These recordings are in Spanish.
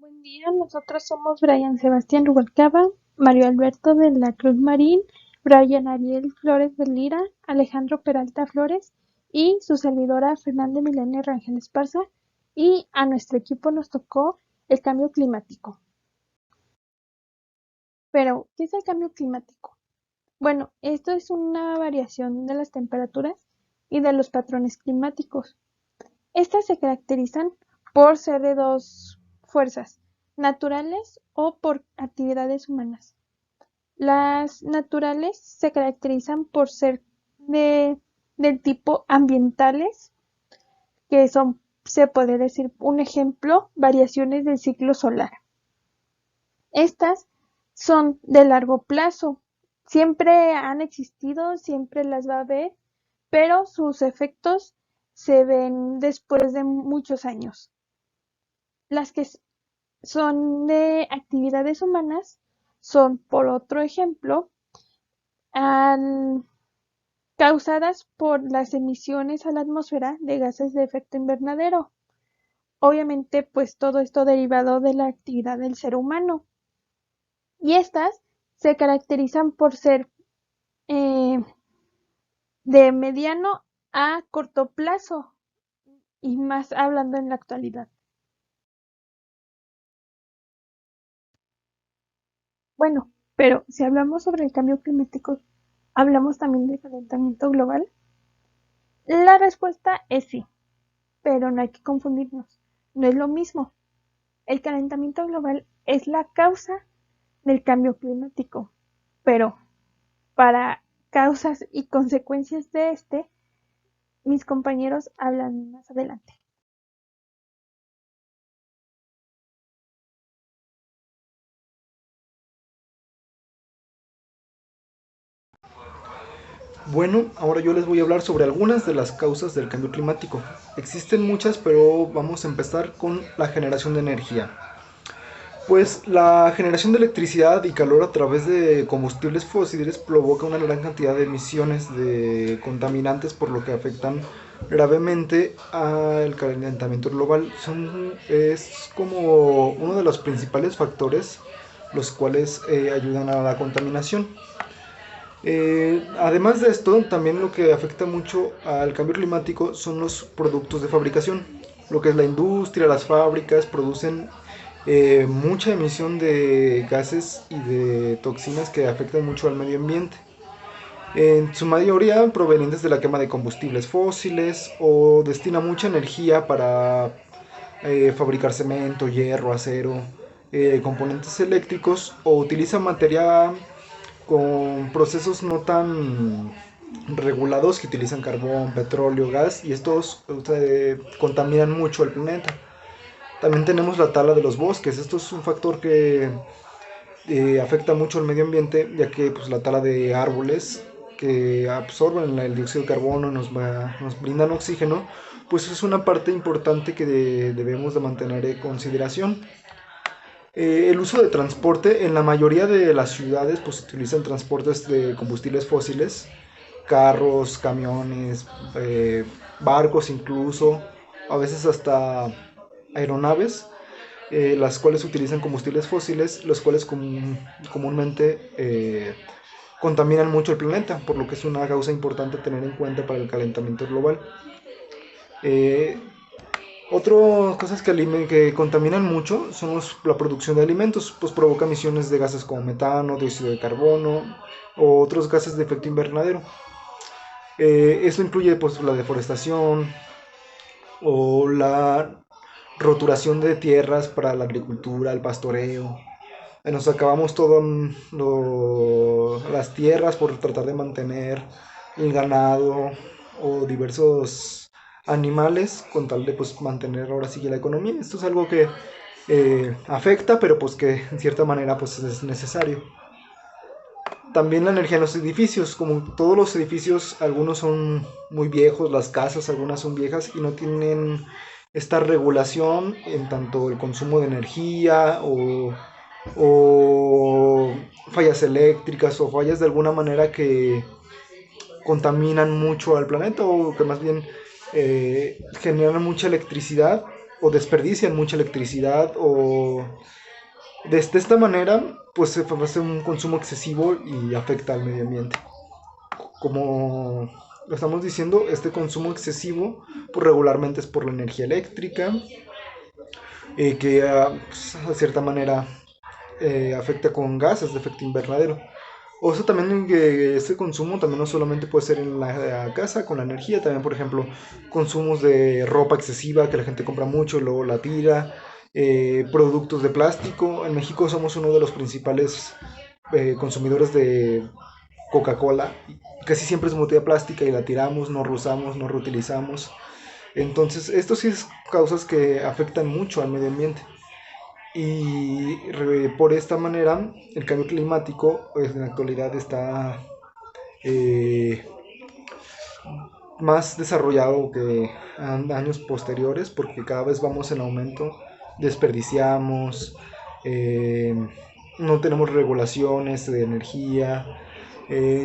Buen día, nosotros somos Brian Sebastián Rubalcaba, Mario Alberto de la Cruz Marín, Brian Ariel Flores de Lira, Alejandro Peralta Flores y su servidora Fernanda Milena Rangel Esparza, y a nuestro equipo nos tocó el cambio climático. Pero, ¿qué es el cambio climático? Bueno, esto es una variación de las temperaturas y de los patrones climáticos. Estas se caracterizan por ser de dos fuerzas, naturales o por actividades humanas. Las naturales se caracterizan por ser del tipo ambientales, que son, se puede decir, un ejemplo, variaciones del ciclo solar. Estas son de largo plazo, siempre han existido, siempre las va a haber, pero sus efectos se ven después de muchos años. Las que son de actividades humanas son, por otro ejemplo, causadas por las emisiones a la atmósfera de gases de efecto invernadero. Obviamente, pues todo esto derivado de la actividad del ser humano. Y estas se caracterizan por ser eh, de mediano a corto plazo, y más hablando en la actualidad. Bueno, pero si hablamos sobre el cambio climático, ¿hablamos también del calentamiento global? La respuesta es sí, pero no hay que confundirnos. No es lo mismo. El calentamiento global es la causa del cambio climático, pero para causas y consecuencias de este, mis compañeros hablan más adelante. Bueno, ahora yo les voy a hablar sobre algunas de las causas del cambio climático. Existen muchas, pero vamos a empezar con la generación de energía. Pues la generación de electricidad y calor a través de combustibles fósiles provoca una gran cantidad de emisiones de contaminantes, por lo que afectan gravemente al calentamiento global. Es como uno de los principales factores los cuales ayudan a la contaminación. Además de esto, también lo que afecta mucho al cambio climático son los productos de fabricación. Lo que es la industria, las fábricas producen mucha emisión de gases y de toxinas que afectan mucho al medio ambiente. En su mayoría provenientes de la quema de combustibles fósiles o destina mucha energía para fabricar cemento, hierro, acero, componentes eléctricos o utiliza materia con procesos no tan regulados que utilizan carbón, petróleo, gas y estos contaminan mucho el planeta. También tenemos la tala de los bosques. Esto es un factor que afecta mucho al medio ambiente, ya que pues, la tala de árboles que absorben el dióxido de carbono y nos brindan oxígeno, pues es una parte importante que debemos de mantener en consideración. El uso de transporte, en la mayoría de las ciudades pues se utilizan transportes de combustibles fósiles, carros, camiones, barcos incluso, a veces hasta aeronaves, las cuales utilizan combustibles fósiles, los cuales comúnmente contaminan mucho el planeta, por lo que es una causa importante a tener en cuenta para el calentamiento global. Eh, Otras cosas que contaminan mucho son la producción de alimentos, pues provoca emisiones de gases como metano, dióxido de carbono o otros gases de efecto invernadero. Esto incluye pues la deforestación o la roturación de tierras para la agricultura, el pastoreo. Nos acabamos todas las tierras por tratar de mantener el ganado o diversos animales con tal de pues mantener ahora sí la economía. Esto es algo que afecta, pero pues que en cierta manera pues es necesario. También la energía en los edificios, como todos los edificios, algunos son muy viejos, las casas, algunas son viejas y no tienen esta regulación en tanto el consumo de energía o fallas eléctricas o fallas de alguna manera que contaminan mucho al planeta o que más bien generan mucha electricidad o desperdician mucha electricidad o de esta manera pues se hace un consumo excesivo y afecta al medio ambiente. Como lo estamos diciendo, este consumo excesivo pues regularmente es por la energía eléctrica, que pues, de cierta manera afecta con gases de efecto invernadero. O sea, también que este consumo también no solamente puede ser en la casa con la energía, también por ejemplo consumos de ropa excesiva que la gente compra mucho y luego la tira, productos de plástico. En México somos uno de los principales consumidores de Coca-Cola. Casi siempre es botella plástica y la tiramos, no reusamos, no reutilizamos. Entonces, esto sí es causas que afectan mucho al medio ambiente. Y por esta manera, el cambio climático pues, en la actualidad está eh, más desarrollado que en años posteriores, porque cada vez vamos en aumento, desperdiciamos, eh, no tenemos regulaciones de energía,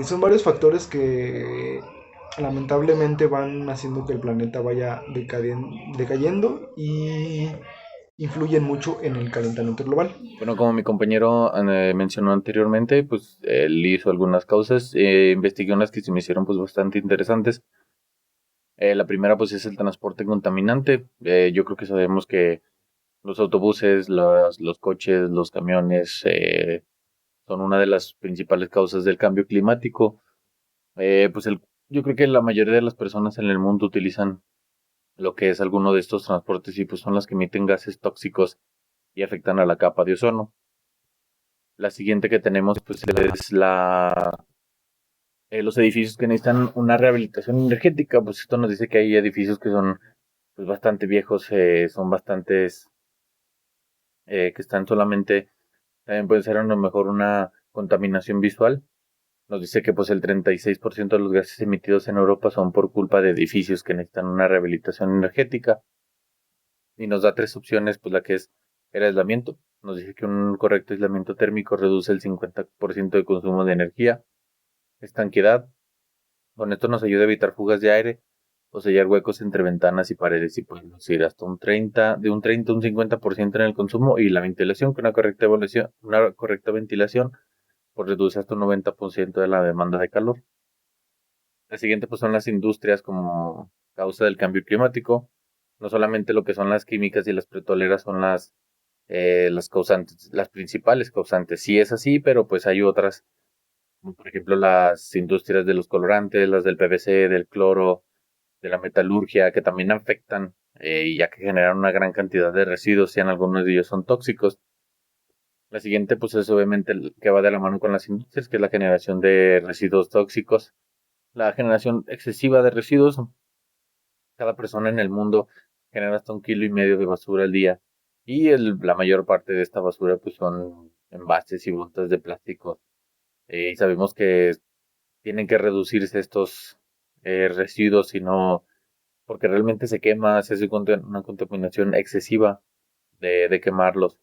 son varios factores que lamentablemente van haciendo que el planeta vaya decayendo y influyen mucho en el calentamiento global. Bueno, como mi compañero mencionó anteriormente, pues él hizo algunas causas, investigué unas que se me hicieron pues bastante interesantes. La primera pues es el transporte contaminante. Yo creo que sabemos que los autobuses, los coches, los camiones son una de las principales causas del cambio climático. Pues yo creo que la mayoría de las personas en el mundo utilizan lo que es alguno de estos transportes y pues son las que emiten gases tóxicos y afectan a la capa de ozono. La siguiente que tenemos pues es los edificios que necesitan una rehabilitación energética. Pues esto nos dice que hay edificios que son pues bastante viejos, son bastantes que están solamente, también puede ser a lo mejor una contaminación visual. Nos dice que pues el 36% de los gases emitidos en Europa son por culpa de edificios que necesitan una rehabilitación energética. Y nos da tres opciones, pues la que es el aislamiento. Nos dice que un correcto aislamiento térmico reduce el 50% de consumo de energía. Estanqueidad. Con esto nos ayuda a evitar fugas de aire o sellar huecos entre ventanas y paredes y podemos ir hasta de un 30 a un 50% en el consumo. Y la ventilación, con una correcta ventilación, pues reduce hasta un 90% de la demanda de calor. La siguiente pues son las industrias como causa del cambio climático. No solamente lo que son las químicas y las petroleras son las causantes, las principales causantes. Sí es así, pero pues hay otras, como por ejemplo las industrias de los colorantes, las del PVC, del cloro, de la metalurgia, que también afectan, ya que generan una gran cantidad de residuos y en algunos de ellos son tóxicos. La siguiente pues es obviamente el que va de la mano con las industrias, que es la generación de residuos tóxicos. La generación excesiva de residuos. Cada persona en el mundo genera hasta 1,5 kilos de basura al día. Y la mayor parte de esta basura pues son envases y botellas de plástico. Y sabemos que tienen que reducirse estos residuos, sino porque realmente se quema, se hace una contaminación excesiva de quemarlos.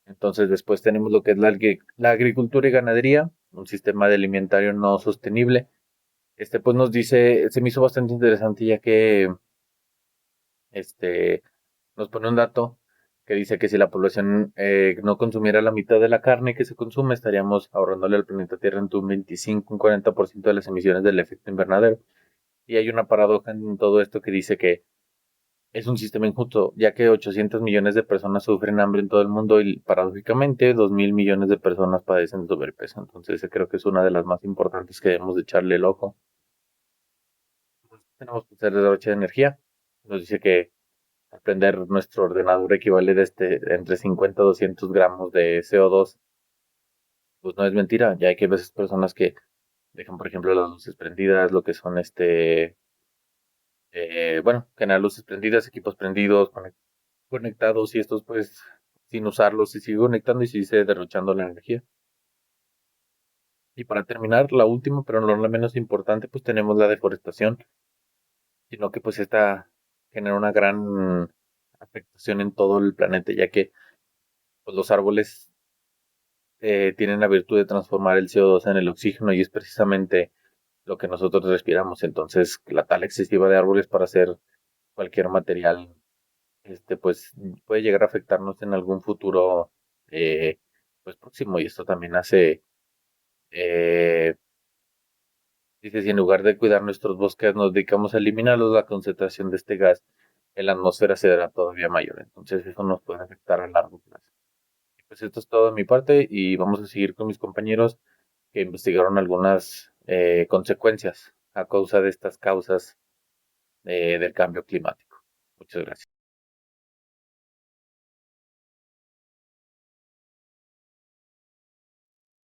Entonces después tenemos lo que es la agricultura y ganadería, un sistema de alimentario no sostenible. Pues nos dice, se me hizo bastante interesante ya que este nos pone un dato que dice que si la población no consumiera la mitad de la carne que se consume, estaríamos ahorrándole al planeta Tierra entre un 25 y un 40% de las emisiones del efecto invernadero. Y hay una paradoja en todo esto que dice que es un sistema injusto, ya que 800 millones de personas sufren hambre en todo el mundo y paradójicamente 2,000 millones de personas padecen de sobrepeso. Entonces creo que es una de las más importantes que debemos de echarle el ojo. Tenemos que hacer derroche de energía. Nos dice que prender nuestro ordenador equivale entre 50 a 200 gramos de CO2. Pues no es mentira, ya hay que veces personas que dejan, por ejemplo, las luces prendidas, lo que son bueno, generar luces prendidas, equipos prendidos, conectados y estos pues sin usarlos se sigue conectando y se sigue derrochando la energía. Y para terminar, la última, pero no la menos importante, pues tenemos la deforestación, sino que pues esta genera una gran afectación en todo el planeta, ya que pues, los árboles tienen la virtud de transformar el CO2 en el oxígeno y es precisamente lo que nosotros respiramos. Entonces, la tala excesiva de árboles para hacer cualquier material pues puede llegar a afectarnos en algún futuro pues próximo. Y esto también hace, eh, dice, si en lugar de cuidar nuestros bosques nos dedicamos a eliminarlos, la concentración de este gas en la atmósfera será todavía mayor. Entonces eso nos puede afectar a largo plazo. Pues esto es todo de mi parte y vamos a seguir con mis compañeros que investigaron algunas consecuencias a causa de estas causas del cambio climático. Muchas gracias.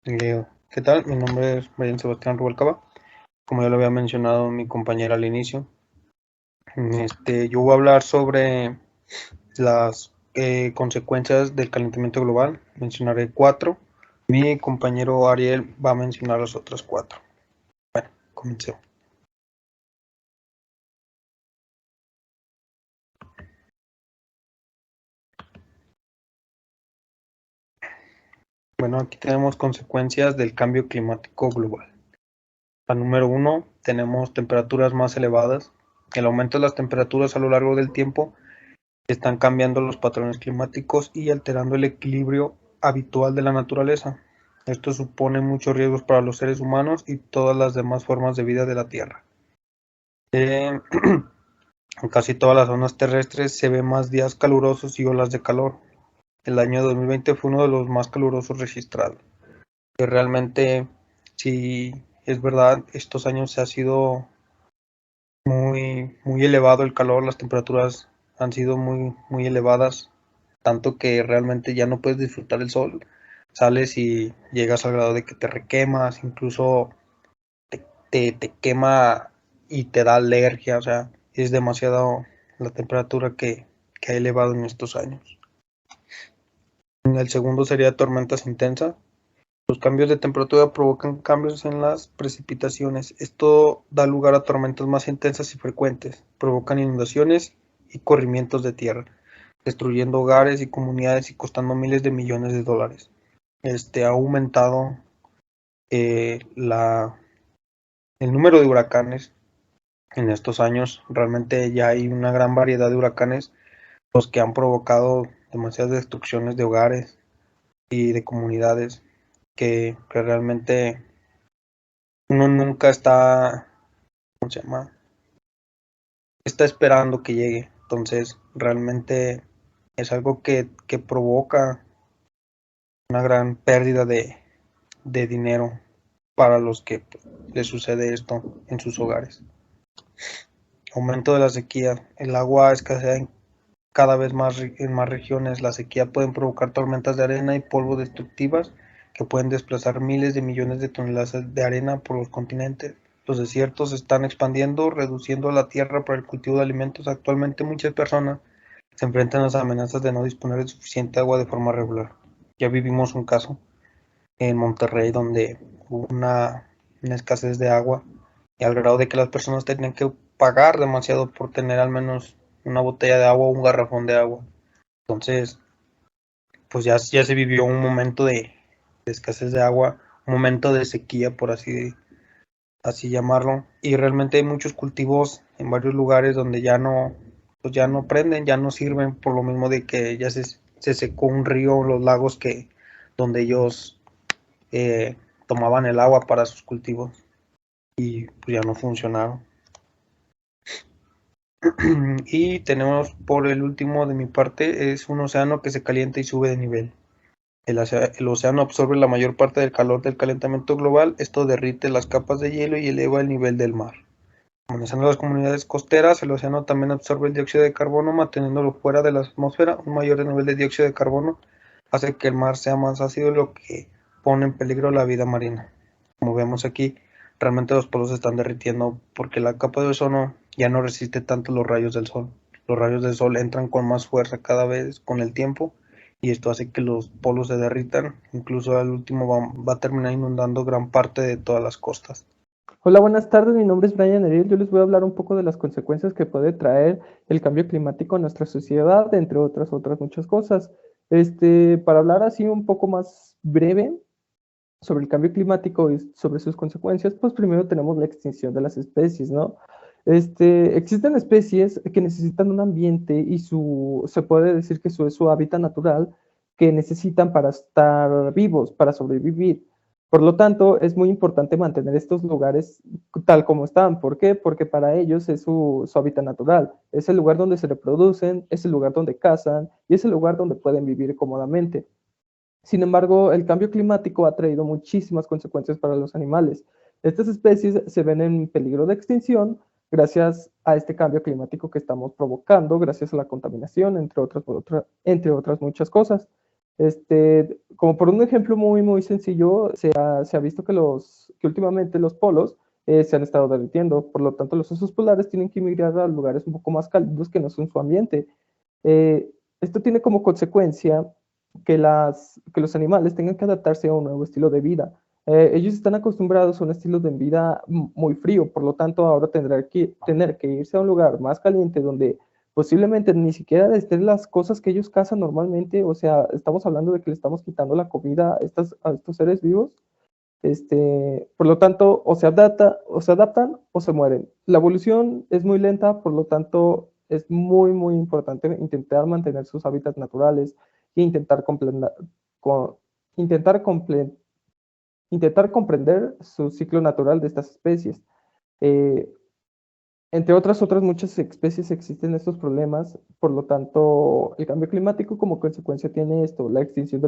¿Qué tal? Mi nombre es Brian Sebastián Rubalcaba. Como ya lo había mencionado mi compañera al inicio, yo voy a hablar sobre las consecuencias del calentamiento global. Mencionaré 4. Mi compañero Ariel va a mencionar las otras 4. Bueno, comencemos. Bueno, aquí tenemos consecuencias del cambio climático global. La número 1, tenemos temperaturas más elevadas. El aumento de las temperaturas a lo largo del tiempo están cambiando los patrones climáticos y alterando el equilibrio habitual de la naturaleza. Esto supone muchos riesgos para los seres humanos y todas las demás formas de vida de la Tierra. En casi todas las zonas terrestres se ven más días calurosos y olas de calor. El año 2020 fue uno de los más calurosos registrados. Que realmente, si es verdad, estos años se ha sido muy elevado el calor, las temperaturas han sido muy elevadas, tanto que realmente ya no puedes disfrutar el sol. Sales y llegas al grado de que te requemas, incluso te quema y te da alergia, o sea, es demasiado la temperatura que ha elevado en estos años. El segundo sería tormentas intensas. Los cambios de temperatura provocan cambios en las precipitaciones. Esto da lugar a tormentas más intensas y frecuentes, provocan inundaciones y corrimientos de tierra, destruyendo hogares y comunidades y costando miles de millones de dólares. Ha aumentado el número de huracanes en estos años. Realmente ya hay una gran variedad de huracanes, los que han provocado demasiadas destrucciones de hogares y de comunidades que realmente uno nunca está, ¿cómo se llama? Está esperando que llegue. Entonces, realmente es algo que provoca una gran pérdida de dinero para los que les sucede esto en sus hogares. Aumento de la sequía. El agua escasea cada vez más en más regiones. La sequía puede provocar tormentas de arena y polvo destructivas que pueden desplazar miles de millones de toneladas de arena por los continentes. Los desiertos se están expandiendo, reduciendo la tierra para el cultivo de alimentos. Actualmente muchas personas se enfrentan a las amenazas de no disponer de suficiente agua de forma regular. Ya vivimos un caso en Monterrey donde hubo una escasez de agua y al grado de que las personas tenían que pagar demasiado por tener al menos una botella de agua o un garrafón de agua. Entonces, pues ya se vivió un momento de escasez de agua, un momento de sequía, por así llamarlo, y realmente hay muchos cultivos en varios lugares donde pues ya no prenden, ya no sirven, por lo mismo de que ya se secó un río, los lagos donde ellos tomaban el agua para sus cultivos y pues ya no funcionaron. Y tenemos por el último de mi parte, es un océano que se calienta y sube de nivel. El océano absorbe la mayor parte del calor del calentamiento global. Esto derrite las capas de hielo y eleva el nivel del mar. Amenazando las comunidades costeras, el océano también absorbe el dióxido de carbono, manteniéndolo fuera de la atmósfera. Un mayor nivel de dióxido de carbono hace que el mar sea más ácido, lo que pone en peligro la vida marina. Como vemos aquí, realmente los polos se están derritiendo porque la capa de ozono ya no resiste tanto los rayos del sol. Los rayos del sol entran con más fuerza cada vez con el tiempo y esto hace que los polos se derritan. Incluso al último va a terminar inundando gran parte de todas las costas. Hola, buenas tardes, mi nombre es Brian Ariel. Yo les voy a hablar un poco de las consecuencias que puede traer el cambio climático a nuestra sociedad, entre otras muchas cosas. Para hablar así un poco más breve sobre el cambio climático y sobre sus consecuencias, pues primero tenemos la extinción de las especies, ¿no? Existen especies que necesitan un ambiente y se puede decir que es su hábitat natural que necesitan para estar vivos, para sobrevivir. Por lo tanto, es muy importante mantener estos lugares tal como están. ¿Por qué? Porque para ellos es su hábitat natural. Es el lugar donde se reproducen, es el lugar donde cazan y es el lugar donde pueden vivir cómodamente. Sin embargo, el cambio climático ha traído muchísimas consecuencias para los animales. Estas especies se ven en peligro de extinción gracias a este cambio climático que estamos provocando, gracias a la contaminación, entre otras muchas cosas. Como por un ejemplo muy sencillo, se ha visto que últimamente los polos se han estado derritiendo, por lo tanto los osos polares tienen que migrar a lugares un poco más cálidos que no son su ambiente. Eh, Esto tiene como consecuencia que los animales tengan que adaptarse a un nuevo estilo de vida. Ellos están acostumbrados a un estilo de vida muy frío, por lo tanto ahora tendrán que tener que irse a un lugar más caliente donde posiblemente ni siquiera estén las cosas que ellos cazan normalmente, o sea, estamos hablando de que le estamos quitando la comida a estos seres vivos. Por lo tanto, o se adaptan o se mueren. La evolución es muy lenta, por lo tanto, es muy importante intentar mantener sus hábitats naturales e co- intentar, comple- intentar comprender su ciclo natural de estas especies. Eh, Entre otras muchas especies existen estos problemas, por lo tanto, el cambio climático como consecuencia tiene esto, la extinción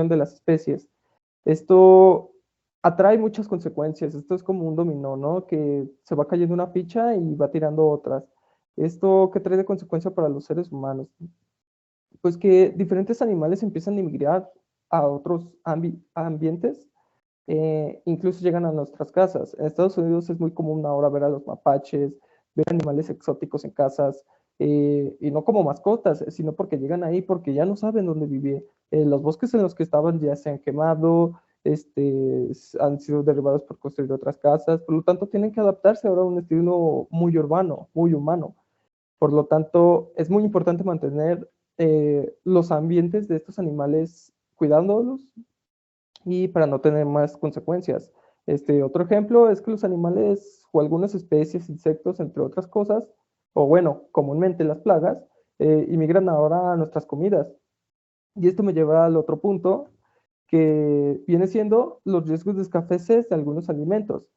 de las especies. Esto atrae muchas consecuencias, esto es como un dominó, ¿no? Que se va cayendo una ficha y va tirando otras. ¿Esto qué trae de consecuencia para los seres humanos? Pues que diferentes animales empiezan a emigrar a otros ambientes, incluso llegan a nuestras casas. En Estados Unidos es muy común ahora ver a los mapaches, ver animales exóticos en casas, y no como mascotas, sino porque llegan ahí porque ya no saben dónde vivir. Los bosques en los que estaban ya se han quemado, han sido derribados por construir otras casas, por lo tanto tienen que adaptarse ahora a un estilo muy urbano, muy humano. Por lo tanto, es muy importante mantener los ambientes de estos animales cuidándolos y para no tener más consecuencias. Otro ejemplo es que los animales o algunas especies, insectos, entre otras cosas, o bueno, comúnmente las plagas, inmigran ahora a nuestras comidas. Y esto me lleva al otro punto, que viene siendo los riesgos de escasez de algunos alimentos.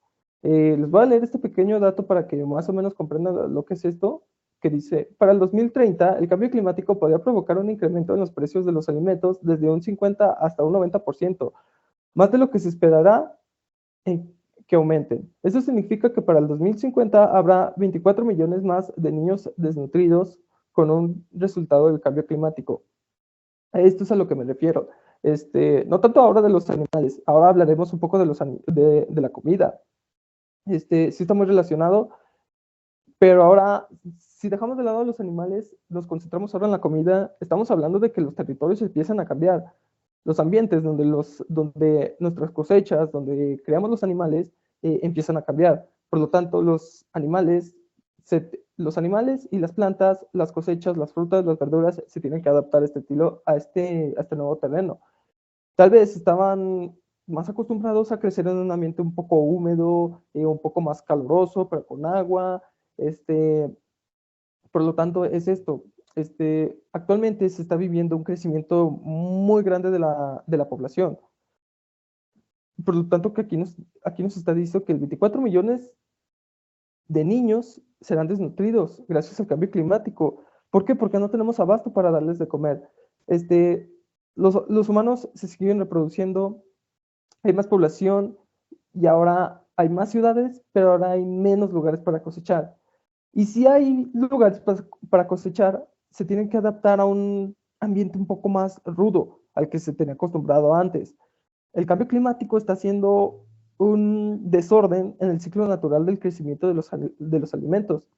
Les voy a leer este pequeño dato para que más o menos comprendan lo que es esto, que dice, para el 2030, el cambio climático podría provocar un incremento en los precios de los alimentos desde un 50 hasta un 90%, más de lo que se esperará que aumenten. Eso significa que para el 2050 habrá 24 millones más de niños desnutridos con un resultado del cambio climático. Esto es a lo que me refiero. No tanto ahora de los animales, ahora hablaremos un poco de la comida. Sí está muy relacionado, pero ahora, si dejamos de lado los animales, nos concentramos ahora en la comida, estamos hablando de que los territorios empiezan a cambiar. Los ambientes donde nuestras cosechas, donde creamos los animales, empiezan a cambiar. Por lo tanto, los animales y las plantas, las cosechas, las frutas, las verduras, se tienen que adaptar a este estilo, a este nuevo terreno. Tal vez estaban más acostumbrados a crecer en un ambiente un poco húmedo, un poco más caluroso, pero con agua. Este, por lo tanto, es esto. Actualmente se está viviendo un crecimiento muy grande de la población. Por lo tanto, que aquí nos está diciendo que el 24 millones de niños serán desnutridos gracias al cambio climático. ¿Por qué? Porque no tenemos abasto para darles de comer. Este, los humanos se siguen reproduciendo, hay más población y ahora hay más ciudades, pero ahora hay menos lugares para cosechar. Y si hay lugares para cosechar, se tienen que adaptar a un ambiente un poco más rudo al que se tenía acostumbrado antes. El cambio climático está haciendo un desorden en el ciclo natural del crecimiento de los alimentos.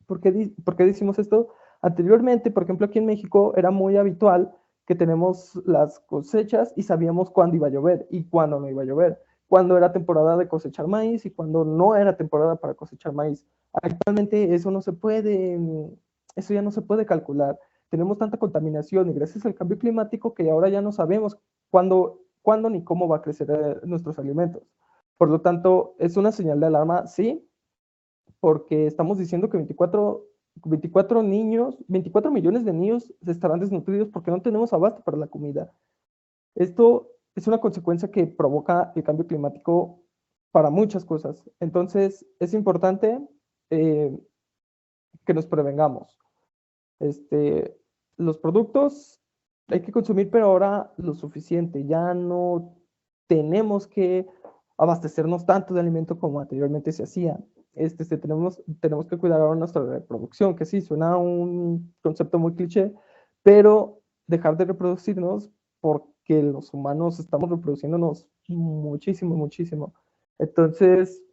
¿Por qué decimos esto? Anteriormente, por ejemplo, aquí en México era muy habitual que tenemos las cosechas y sabíamos cuándo iba a llover y cuándo no iba a llover, cuándo era temporada de cosechar maíz y cuándo no era temporada para cosechar maíz. Actualmente eso ya no se puede calcular. Tenemos tanta contaminación y gracias al cambio climático que ahora ya no sabemos cuándo ni cómo va a crecer nuestros alimentos. Por lo tanto, es una señal de alarma, sí, porque estamos diciendo que 24 niños, 24 millones de niños se estarán desnutridos porque no tenemos abasto para la comida. Esto es una consecuencia que provoca el cambio climático para muchas cosas. Entonces, es importante que nos prevengamos. Los productos hay que consumir, pero ahora lo suficiente. Ya no tenemos que abastecernos tanto de alimento como anteriormente se hacía. Tenemos que cuidar ahora nuestra reproducción, que sí, suena un concepto muy cliché, pero dejar de reproducirnos porque los humanos estamos reproduciéndonos muchísimo, muchísimo. Entonces,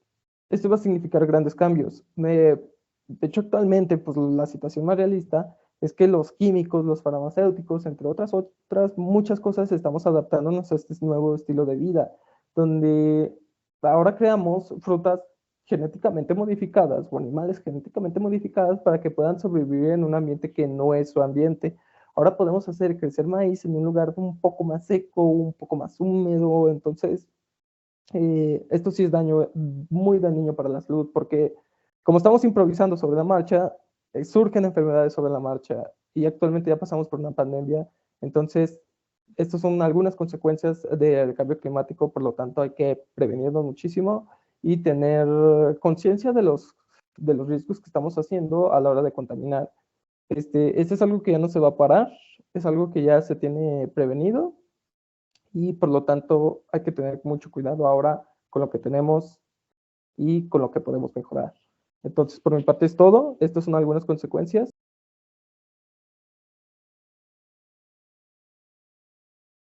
esto va a significar grandes cambios. De hecho, actualmente, pues la situación más realista es que los químicos, los farmacéuticos, entre otras muchas cosas, estamos adaptándonos a este nuevo estilo de vida, donde ahora creamos frutas genéticamente modificadas o animales genéticamente modificadas para que puedan sobrevivir en un ambiente que no es su ambiente. Ahora podemos hacer crecer maíz en un lugar un poco más seco, un poco más húmedo, entonces esto sí es muy dañino para la salud, porque como estamos improvisando sobre la marcha, surgen enfermedades sobre la marcha y actualmente ya pasamos por una pandemia, entonces estas son algunas consecuencias del cambio climático, por lo tanto hay que prevenirnos muchísimo y tener conciencia de los riesgos que estamos haciendo a la hora de contaminar. Este es algo que ya no se va a parar, es algo que ya se tiene prevenido y por lo tanto hay que tener mucho cuidado ahora con lo que tenemos y con lo que podemos mejorar. Entonces, por mi parte es todo. Estas son algunas consecuencias.